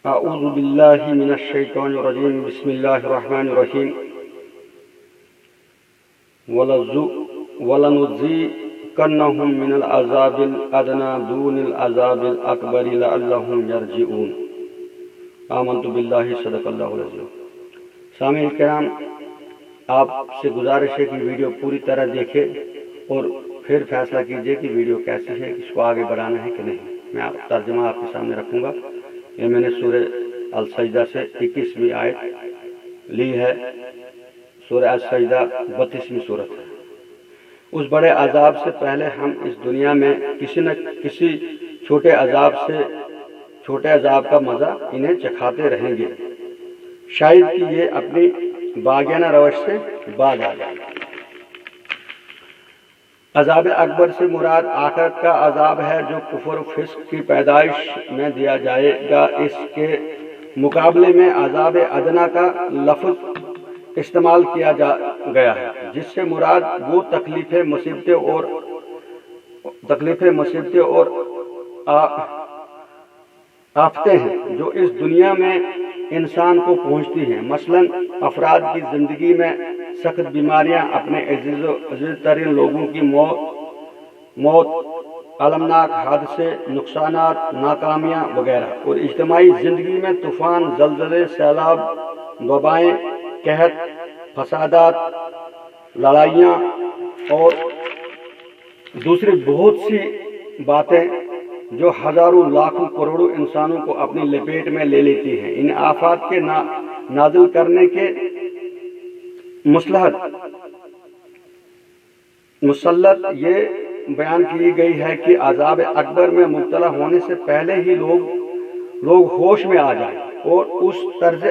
اعوذ باللہ من الشیطان الرجیم بسم اللہ الرحمن الرحیم وَلَنُذِيقَنَّهُم مِّنَ الْعَذَابِ الْأَدْنَىٰ دُونَ الْعَذَابِ الْأَكْبَرِ لَعَلَّهُمْ يَرْجِعُونَ آمنت باللہ صدق اللہ العظیم۔ سامعین کرام، آپ سے گزارش ہے کہ ویڈیو پوری طرح دیکھیں اور پھر فیصلہ کیجئے کہ ویڈیو کیسی ہے، اس کو آگے بڑھانا ہے کہ نہیں۔ میں ترجمہ آپ کے سامنے رکھوں گا۔ یہ میں نے سورہ السجدہ سے 21ویں آیت لی ہے۔ سورہ السجدہ 32ویں سورت ہے۔ اس بڑے عذاب سے پہلے ہم اس دنیا میں کسی نہ کسی چھوٹے عذاب کا مزہ انہیں چکھاتے رہیں گے، شاید کہ یہ اپنی باغیانہ روش سے باز آ جائے۔ عذاب اکبر سے مراد آخرت کا عذاب ہے جو کفر و فسق کی پیدائش میں دیا جائے گا۔ اس کے مقابلے میں عذاب ادنا کا لفظ استعمال کیا گیا ہے، جس سے مراد وہ تکلیفیں مصیبتیں اور آفتیں ہیں جو اس دنیا میں انسان کو پہنچتی ہیں۔ مثلا افراد کی زندگی میں سخت بیماریاں، اپنے عزیز ترین لوگوں کی موت، المناک حادثے، نقصانات، ناکامیاں وغیرہ، اور اجتماعی زندگی میں طوفان، زلزلے، سیلاب، وبائیں، قحط، فسادات، لڑائیاں اور دوسری بہت سی باتیں جو ہزاروں لاکھوں کروڑوں انسانوں کو اپنی لپیٹ میں لے لیتی ہیں۔ ان آفات کے نازل کرنے کے مسلط یہ بیان کی گئی ہے کہ عذاب اکبر میں مبتلا ہونے سے پہلے ہی لوگ ہوش میں آ جائیں اور اس طرز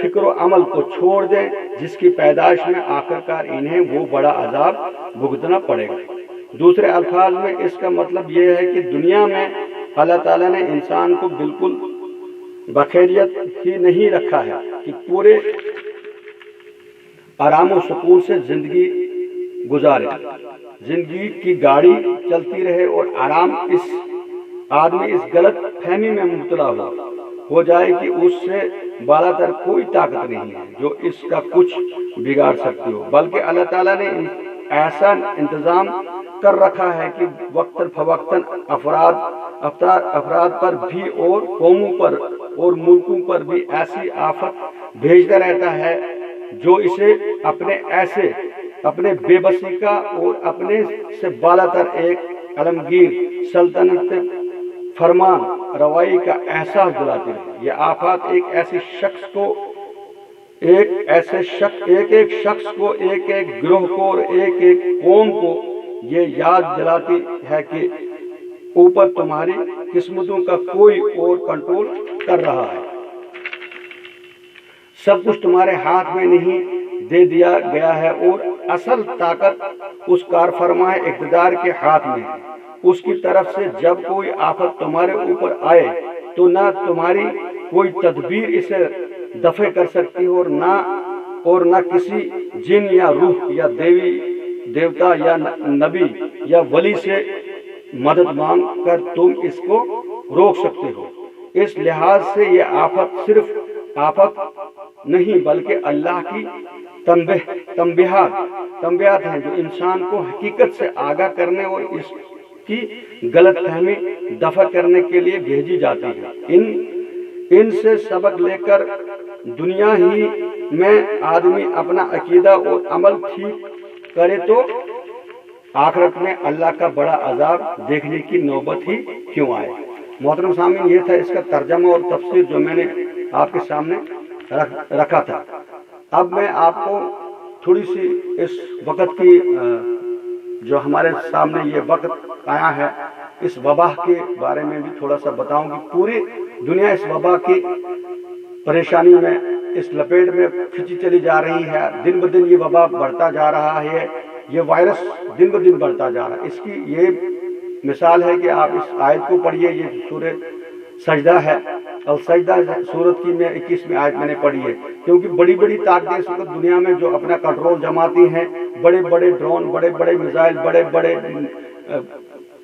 فکر و عمل کو چھوڑ دیں جس کی پیدائش میں آخرکار انہیں وہ بڑا عذاب بھگتنا پڑے گا۔ دوسرے الفاظ میں اس کا مطلب یہ ہے کہ دنیا میں اللہ تعالیٰ نے انسان کو بالکل بخیریت ہی نہیں رکھا ہے کہ پورے آرام و سکون سے زندگی گزارے، زندگی کی گاڑی چلتی رہے اور آدمی اس غلط فہمی میں مبتلا ہو جائے کہ اس سے بالا تر کوئی طاقت نہیں ہے جو اس کا کچھ بگاڑ سکتی ہو، بلکہ اللہ تعالیٰ نے ایسا انتظام کر رکھا ہے کہ وقتاً فوقتاً افراد پر بھی اور قوموں پر اور ملکوں پر بھی ایسی آفت بھیجتا رہتا ہے جو اسے اپنے بے بسی کا اور اپنے سے بالا تر ایک عالمگیر سلطنت فرمان روائی کا احساس دلاتی ہے۔ یہ آفات ایک ایک شخص کو، ایک گروہ کو اور ایک قوم کو یہ یاد دلاتی ہے کہ اوپر تمہاری قسمتوں کا کوئی اور کنٹرول کر رہا ہے۔ سب کچھ تمہارے ہاتھ میں نہیں دے دیا گیا ہے اور اصل طاقت اس کارفرما اقتدار کے ہاتھ میں ہے۔ اس کی طرف سے جب کوئی آفت تمہارے اوپر آئے تو نہ تمہاری کوئی تدبیر اسے دفع کر سکتی اور نہ کسی جن یا روح یا دیوتا یا نبی یا ولی سے مدد مانگ کر تم اس کو روک سکتے ہو۔ اس لحاظ سے یہ آفت صرف آفت نہیں بلکہ اللہ کی تنبیہات ہیں جو انسان کو حقیقت سے آگاہ کرنے اور اس کی غلط فہمی دفع کرنے کے لیے بھیجی جاتی ہے۔ ان سے سبق لے کر دنیا ہی میں آدمی اپنا عقیدہ اور عمل ٹھیک کرے تو آخرت میں اللہ کا بڑا عذاب دیکھنے کی نوبت ہی کیوں آئے۔ محترم سامعین، یہ تھا اس کا ترجمہ اور تفسیر جو میں نے آپ کے سامنے رکھا تھا۔ اب میں آپ کو تھوڑی سی اس وقت کی جو ہمارے سامنے یہ وقت آیا ہے اس وبا کے بارے میں بھی تھوڑا سا بتاؤں کہ پوری دنیا اس وبا کی پریشانی میں، اس لپیٹ میں کھنچی چلی جا رہی ہے۔ دن بدن یہ وبا بڑھتا جا رہا ہے، یہ وائرس دن بدن بڑھتا جا رہا ہے۔ اس کی یہ مثال ہے کہ آپ اس آیت کو پڑھیے، یہ سورہ سجدہ ہے، السجدہ سورت کی میں 21ویں آیت میں نے پڑھی ہے، کیونکہ بڑی بڑی طاقتیں اس وقت دنیا میں جو اپنا کنٹرول جماتی ہیں، بڑے بڑے ڈرون، بڑے بڑے میزائل، بڑے بڑے